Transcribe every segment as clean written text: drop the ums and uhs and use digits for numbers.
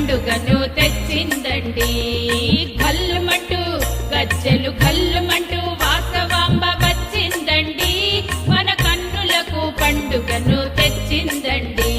పండుగను తెచ్చిందండి. గల్లుమంటూ గజ్జెలు గల్లుమంటూ వాసవాంబ వచ్చిందండి. మన కన్నులకు పండుగను తెచ్చిందండి.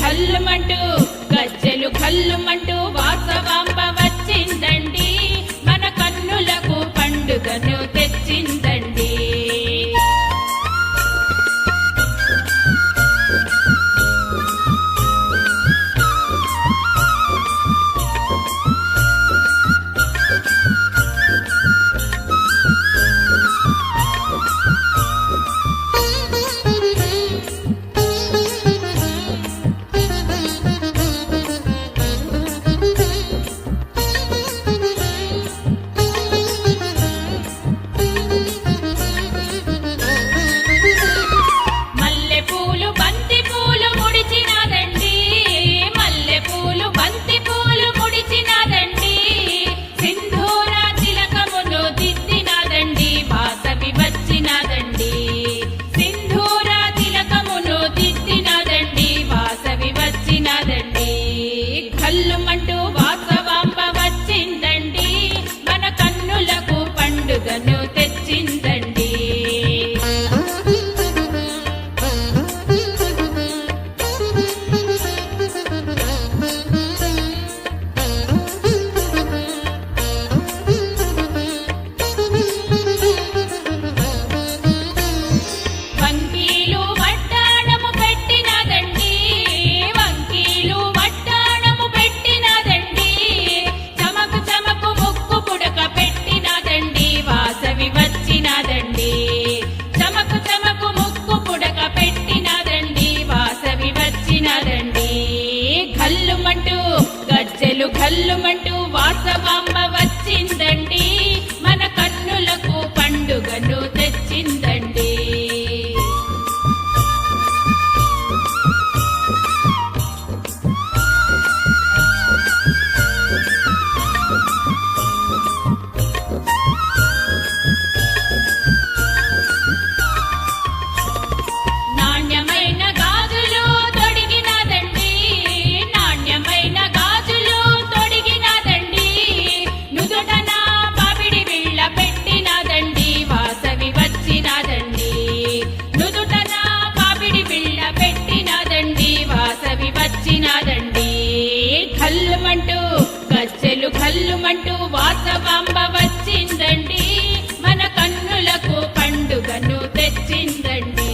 గల్లుమంటూ గజ్జెలు గల్లుమంటూ వాసవాంబ వచ్చిందండి. మన కన్నులకు పండుగను తెచ్చిందండి. గల్లుమంటూ వాసవాంబ వచ్చిందండి. మన కన్నులకు పండుగను తెచ్చిందండి. వంకీలు వడ్డాణము పెట్టినదండి. వంకీలు వడ్డాణము పెట్టినదండి. చమకు చమకు ముక్కు పుడక పెట్టినదండి. వాసవి వచ్చినదండి. చమకు చమకు ముక్కు పుడక పెట్టినదండి. వాసవి వచ్చినదండి. గల్లుమంటూ గజ్జెలు గల్లుమంటూ వాసవాంబ వచ్చిందండి. మన కన్నులకు పండుగను తెచ్చిందండి. నాణ్యమైన గాజులు తొడిగినదండి. నాణ్యమైన గాజులు తొడిగినదండి. నుదుటన పాపిడి బిళ్ళ పెట్టినదండి. వాసవి వచ్చినదండి. నుదుటన పాపిడి బిళ్ళ పెట్టినదండి. వాసవి వచ్చినదండి. గల్లుమంటూ గజ్జెలు గల్లుమంటూ వాసవాంబ వచ్చిందండి. మన కన్నులకు పండుగను తెచ్చిందండి.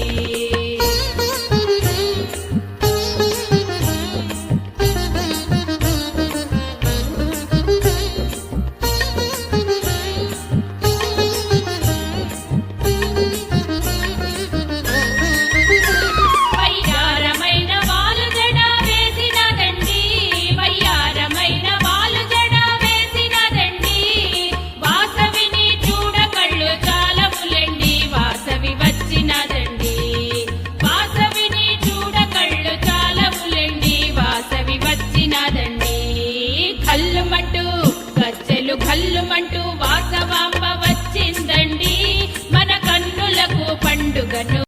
వయ్యారమైన వాలు జడ వేసినదండి. వయ్యారమైన వాలు జడ వేసినదండి. వాసవిని చూడ కళ్ళు చాలవులండి. వాసవి వచ్చినదండి. వాసవిని చూడ కళ్ళు చాలవులండి. వాసవి వచ్చినదండి. గల్లుమంటూ